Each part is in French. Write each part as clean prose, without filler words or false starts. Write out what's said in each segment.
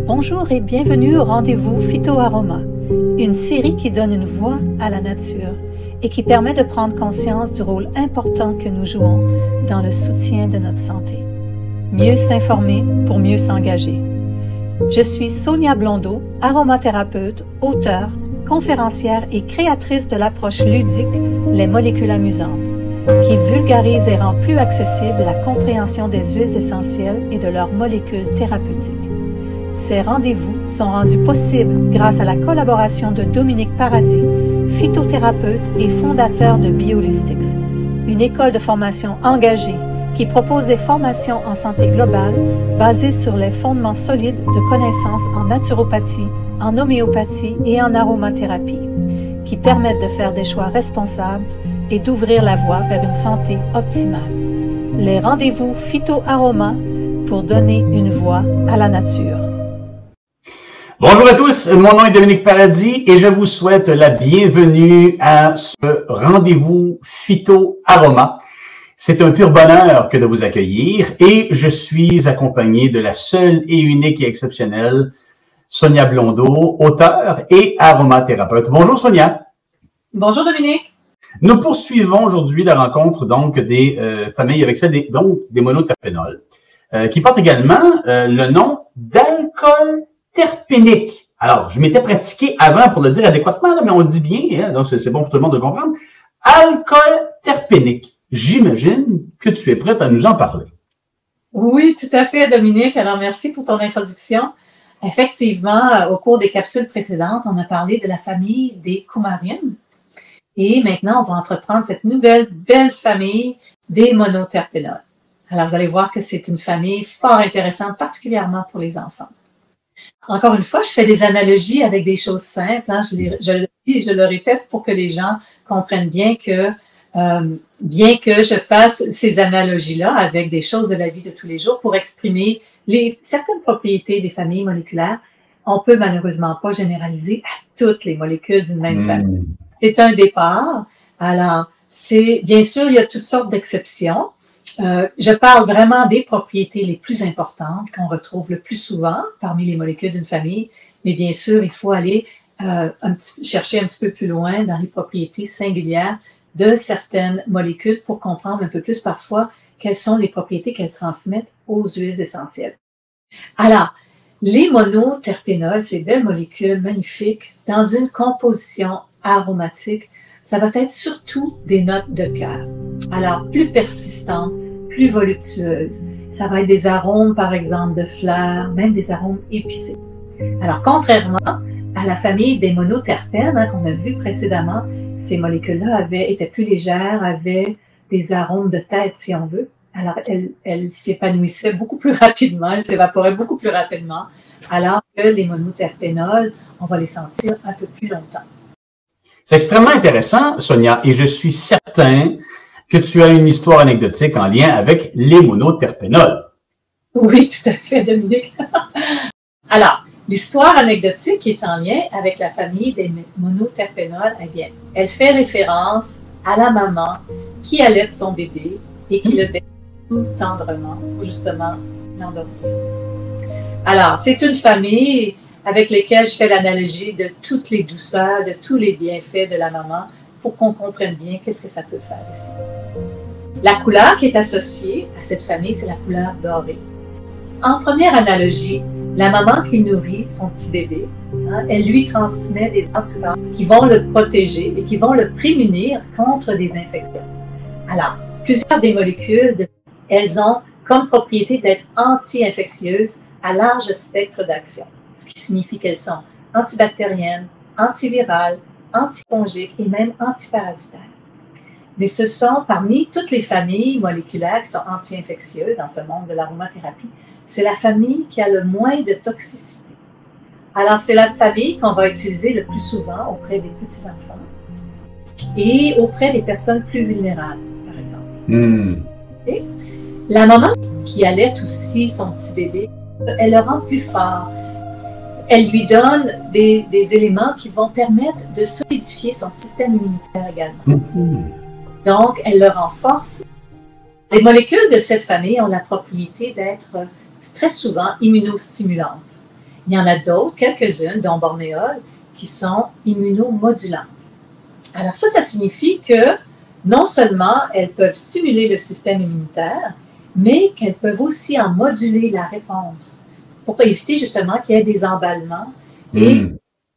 Bonjour et bienvenue au rendez-vous Phyto-Aroma, une série qui donne une voix à la nature et qui permet de prendre conscience du rôle important que nous jouons dans le soutien de notre santé. Mieux s'informer pour mieux s'engager. Je suis Sonia Blondeau, aromathérapeute, auteure, conférencière et créatrice de l'approche ludique Les molécules amusantes, qui vulgarise et rend plus accessible la compréhension des huiles essentielles et de leurs molécules thérapeutiques. Ces rendez-vous sont rendus possibles grâce à la collaboration de Dominique Paradis, phytothérapeute et fondateur de Biolistics, une école de formation engagée qui propose des formations en santé globale basées sur les fondements solides de connaissances en naturopathie, en homéopathie et en aromathérapie, qui permettent de faire des choix responsables et d'ouvrir la voie vers une santé optimale. Les rendez-vous Phyto-Aroma pour donner une voix à la nature. Bonjour à tous, mon nom est Dominique Paradis et je vous souhaite la bienvenue à ce rendez-vous Phyto-Aroma. C'est un pur bonheur que de vous accueillir et je suis accompagné de la seule et unique et exceptionnelle Sonia Blondeau, auteure et aromathérapeute. Bonjour Sonia. Bonjour Dominique. Nous poursuivons aujourd'hui la rencontre donc des familles avec celle des monoterpénols qui portent également le nom d'alcool terpénique. Alors, je m'étais pratiqué avant pour le dire adéquatement, là, mais on le dit bien, hein, donc c'est bon pour tout le monde de comprendre. Alcool terpénique. J'imagine que tu es prête à nous en parler. Oui, tout à fait, Dominique. Alors, merci pour ton introduction. Effectivement, au cours des capsules précédentes, on a parlé de la famille des coumarines. Et maintenant, on va entreprendre cette nouvelle belle famille des monoterpénols. Alors, vous allez voir que c'est une famille fort intéressante, particulièrement pour les enfants. Encore une fois, je fais des analogies avec des choses simples. Hein. Je le dis et je le répète pour que les gens comprennent bien que je fasse ces analogies-là avec des choses de la vie de tous les jours pour exprimer certaines propriétés des familles moléculaires, on peut malheureusement pas généraliser à toutes les molécules d'une même famille. C'est un départ. Alors, bien sûr, il y a toutes sortes d'exceptions. Je parle vraiment des propriétés les plus importantes qu'on retrouve le plus souvent parmi les molécules d'une famille, mais bien sûr, il faut aller chercher un petit peu plus loin dans les propriétés singulières de certaines molécules pour comprendre un peu plus parfois quelles sont les propriétés qu'elles transmettent aux huiles essentielles. Alors, les monoterpénols, ces belles molécules magnifiques, dans une composition aromatique, ça va être surtout des notes de cœur. Alors, plus persistantes, plus voluptueuses. Ça va être des arômes, par exemple, de fleurs, même des arômes épicés. Alors, contrairement à la famille des monoterpènes, hein, qu'on a vu précédemment, ces molécules-là étaient plus légères, avaient des arômes de tête, si on veut. Alors, elles s'épanouissaient beaucoup plus rapidement, elles s'évaporaient beaucoup plus rapidement, alors que les monoterpénols, on va les sentir un peu plus longtemps. C'est extrêmement intéressant, Sonia, et je suis certain que tu as une histoire anecdotique en lien avec les monoterpénols. Oui, tout à fait, Dominique. Alors, l'histoire anecdotique est en lien avec la famille des monoterpénols, eh bien, elle fait référence à la maman qui allaite son bébé et qui le baise tout tendrement pour justement l'endormir. Alors, c'est une famille avec laquelle je fais l'analogie de toutes les douceurs, de tous les bienfaits de la maman pour qu'on comprenne bien qu'est-ce que ça peut faire ici. La couleur qui est associée à cette famille, c'est la couleur dorée. En première analogie, la maman qui nourrit son petit bébé, hein, elle lui transmet des anticorps qui vont le protéger et qui vont le prémunir contre des infections. Alors, plusieurs des molécules, elles ont comme propriété d'être anti-infectieuses à large spectre d'action, ce qui signifie qu'elles sont antibactériennes, antivirales, antifongiques et même antiparasitaires. Mais ce sont parmi toutes les familles moléculaires qui sont anti-infectieuses dans ce monde de l'aromathérapie, c'est la famille qui a le moins de toxicité. Alors, c'est la famille qu'on va utiliser le plus souvent auprès des petits-enfants et auprès des personnes plus vulnérables, par exemple. Et la maman qui allaite aussi son petit bébé, elle le rend plus fort. Elle lui donne des éléments qui vont permettre de solidifier son système immunitaire également. Donc, elle le renforce. Les molécules de cette famille ont la propriété d'être très souvent immunostimulantes. Il y en a d'autres, quelques-unes, dont Bornéol, qui sont immunomodulantes. Alors ça signifie que non seulement elles peuvent stimuler le système immunitaire, mais qu'elles peuvent aussi en moduler la réponse pour éviter justement qu'il y ait des emballements et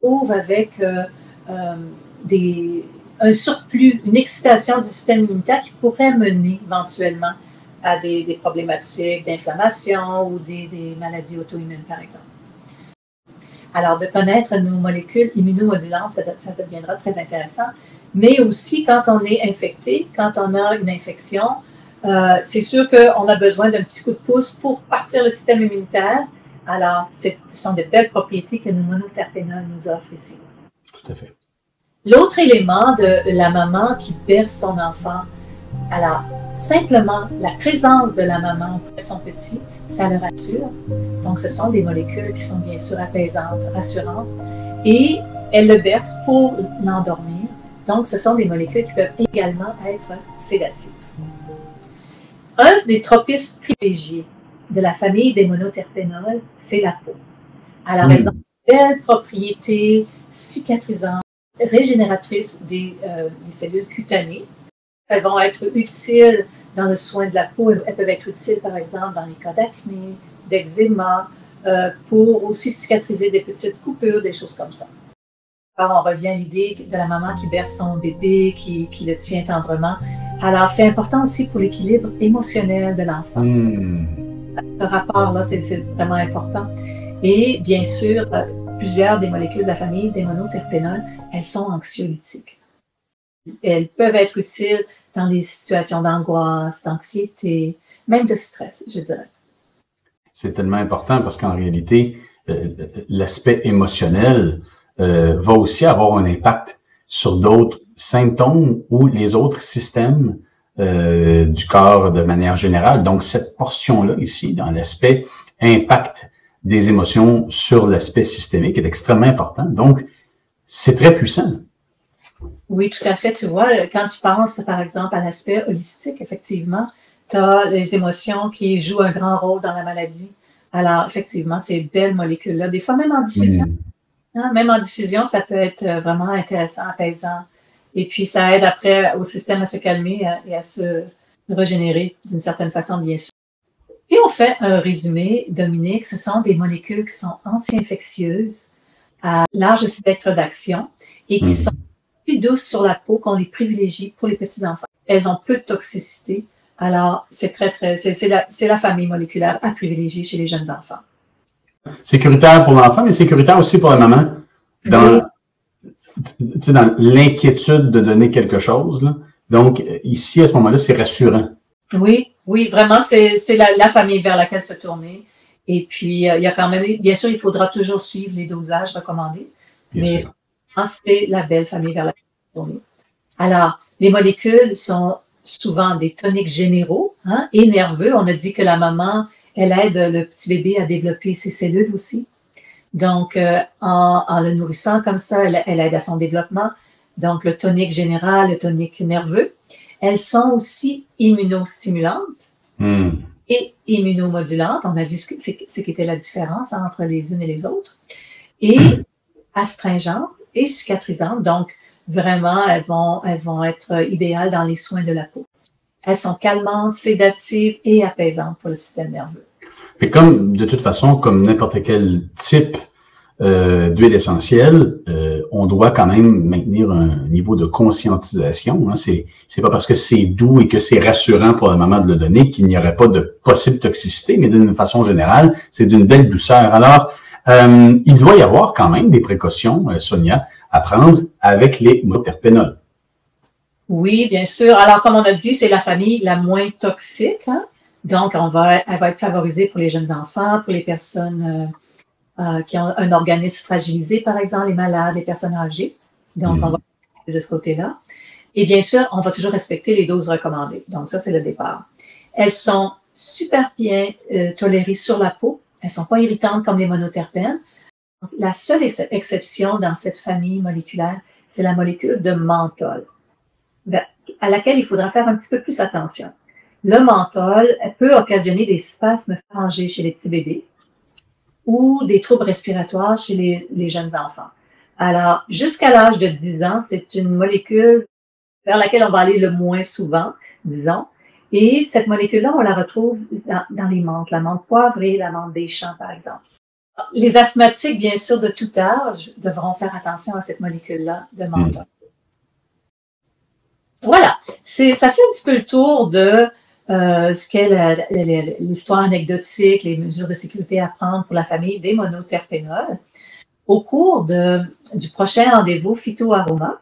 qu'on se trouve avec un surplus, une excitation du système immunitaire qui pourrait mener éventuellement à des problématiques d'inflammation ou des maladies auto-immunes, par exemple. Alors, de connaître nos molécules immunomodulantes, ça deviendra très intéressant. Mais aussi, quand on est infecté, quand on a une infection, c'est sûr qu'on a besoin d'un petit coup de pouce pour partir le système immunitaire. Alors, ce sont de belles propriétés que nos monoterpénols nous offrent ici. Tout à fait. L'autre élément de la maman qui berce son enfant, alors, simplement la présence de la maman auprès de son petit, ça le rassure. Donc, ce sont des molécules qui sont bien sûr apaisantes, rassurantes, et elle le berce pour l'endormir. Donc, ce sont des molécules qui peuvent également être sédatives. Un des tropismes privilégiés de la famille des monoterpénols, c'est la peau. Alors, elles ont de belles propriétés cicatrisantes, régénératrices des cellules cutanées. Elles vont être utiles dans le soin de la peau. Elles peuvent être utiles, par exemple, dans les cas d'acné, d'eczéma, pour aussi cicatriser des petites coupures, des choses comme ça. Alors, on revient à l'idée de la maman qui berce son bébé, qui le tient tendrement. Alors, c'est important aussi pour l'équilibre émotionnel de l'enfant. Ce rapport-là, c'est vraiment important. Et bien sûr, plusieurs des molécules de la famille des monoterpénols, elles sont anxiolytiques. Elles peuvent être utiles dans les situations d'angoisse, d'anxiété, même de stress, je dirais. C'est tellement important parce qu'en réalité, l'aspect émotionnel va aussi avoir un impact sur d'autres symptômes ou les autres systèmes du corps de manière générale. Donc, cette portion-là ici, dans l'aspect impact des émotions sur l'aspect systémique, est extrêmement important. Donc, c'est très puissant. Oui, tout à fait. Tu vois, quand tu penses, par exemple, à l'aspect holistique, effectivement, tu as les émotions qui jouent un grand rôle dans la maladie. Alors, effectivement, ces belles molécules-là, des fois même en diffusion. Même en diffusion, ça peut être vraiment intéressant, apaisant. Et puis, ça aide après au système à se calmer et à se régénérer d'une certaine façon, bien sûr. Si on fait un résumé, Dominique, ce sont des molécules qui sont anti-infectieuses, à large spectre d'action et qui sont si douces sur la peau qu'on les privilégie pour les petits-enfants. Elles ont peu de toxicité. Alors, c'est la famille moléculaire à privilégier chez les jeunes enfants. Sécuritaire pour l'enfant, mais sécuritaire aussi pour la maman. Dans l'inquiétude de donner quelque chose. Là. Donc, ici, à ce moment-là, c'est rassurant. Oui, vraiment, c'est la famille vers laquelle se tourner. Et puis, il y a quand même, bien sûr, il faudra toujours suivre les dosages recommandés. Mais c'est la belle famille vers laquelle se tourner. Alors, les molécules sont souvent des toniques généraux et nerveux. On a dit que la maman, elle aide le petit bébé à développer ses cellules aussi. Donc, en le nourrissant comme ça, elle aide à son développement. Donc, le tonique général, le tonique nerveux. Elles sont aussi immunostimulantes et immunomodulantes. On a vu ce qu'était la différence entre les unes et les autres. Et astringentes et cicatrisantes. Donc, vraiment, elles vont être idéales dans les soins de la peau. Elles sont calmantes, sédatives et apaisantes pour le système nerveux. Et comme, de toute façon, comme n'importe quel type d'huile essentielle, on doit quand même maintenir un niveau de conscientisation. Hein. C'est pas parce que c'est doux et que c'est rassurant pour la maman de le donner qu'il n'y aurait pas de possible toxicité, mais d'une façon générale, c'est d'une belle douceur. Alors, il doit y avoir quand même des précautions, Sonia, à prendre avec les monoterpénols. Oui, bien sûr. Alors, comme on a dit, c'est la famille la moins toxique. Hein? Donc, elle va être favorisée pour les jeunes enfants, pour les personnes qui ont un organisme fragilisé, par exemple, les malades, les personnes âgées. Donc, on va de ce côté-là. Et bien sûr, on va toujours respecter les doses recommandées. Donc, ça, c'est le départ. Elles sont super bien tolérées sur la peau. Elles sont pas irritantes comme les monoterpènes. Donc, la seule exception dans cette famille moléculaire, c'est la molécule de menthol, à laquelle il faudra faire un petit peu plus attention. Le menthol peut occasionner des spasmes pharyngés chez les petits bébés ou des troubles respiratoires chez les jeunes enfants. Alors, jusqu'à l'âge de 10 ans, c'est une molécule vers laquelle on va aller le moins souvent, disons. Et cette molécule-là, on la retrouve dans les menthes, la menthe poivrée, la menthe des champs, par exemple. Les asthmatiques, bien sûr, de tout âge, devront faire attention à cette molécule-là de menthol. Voilà, ça fait un petit peu le tour de ce qu'est l'histoire anecdotique, les mesures de sécurité à prendre pour la famille des monoterpénols. Au cours du prochain rendez-vous Phyto-Aroma,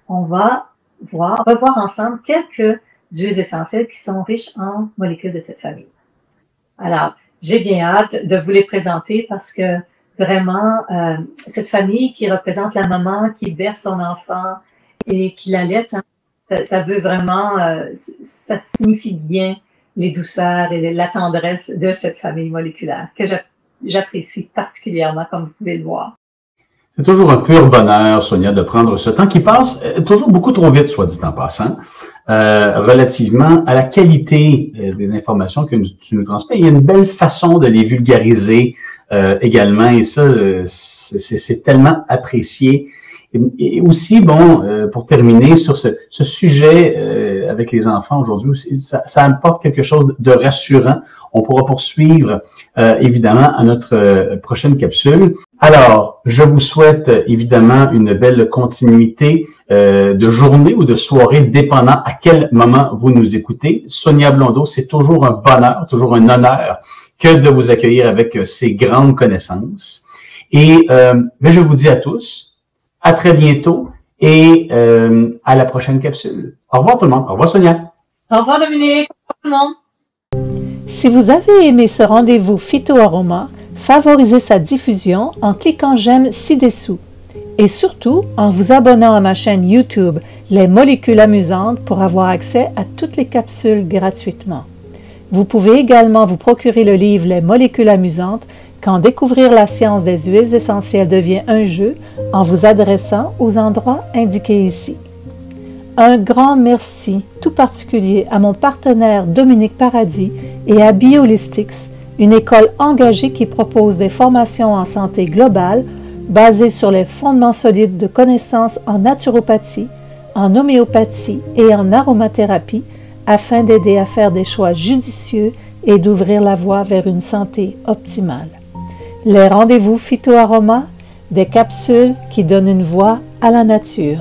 on va revoir ensemble quelques huiles essentielles qui sont riches en molécules de cette famille. Alors, j'ai bien hâte de vous les présenter parce que vraiment, cette famille qui représente la maman qui berce son enfant et qui l'allaite, hein, ça veut vraiment, ça signifie bien les douceurs et la tendresse de cette famille moléculaire que j'apprécie particulièrement, comme vous pouvez le voir. C'est toujours un pur bonheur, Sonia, de prendre ce temps qui passe toujours beaucoup trop vite, soit dit en passant, relativement à la qualité des informations que tu nous transmets. Il y a une belle façon de les vulgariser également, et ça, c'est tellement apprécié. Et aussi, bon, pour terminer sur ce sujet avec les enfants aujourd'hui, ça apporte quelque chose de rassurant. On pourra poursuivre évidemment à notre prochaine capsule. Alors, je vous souhaite évidemment une belle continuité de journée ou de soirée, dépendant à quel moment vous nous écoutez. Sonia Blondeau, c'est toujours un bonheur, toujours un honneur que de vous accueillir avec ces grandes connaissances. Et mais je vous dis à tous, à très bientôt et à la prochaine capsule. Au revoir tout le monde. Au revoir Sonia. Au revoir Dominique. Au revoir tout le monde. Si vous avez aimé ce rendez-vous Phyto-Aroma, favorisez sa diffusion en cliquant j'aime ci-dessous et surtout en vous abonnant à ma chaîne YouTube Les Molécules Amusantes pour avoir accès à toutes les capsules gratuitement. Vous pouvez également vous procurer le livre Les Molécules Amusantes quand découvrir la science des huiles essentielles devient un jeu en vous adressant aux endroits indiqués ici. Un grand merci tout particulier à mon partenaire Dominique Paradis et à Biolistics, une école engagée qui propose des formations en santé globale basées sur les fondements solides de connaissances en naturopathie, en homéopathie et en aromathérapie afin d'aider à faire des choix judicieux et d'ouvrir la voie vers une santé optimale. Les rendez-vous Phyto-Aroma, des capsules qui donnent une voix à la nature.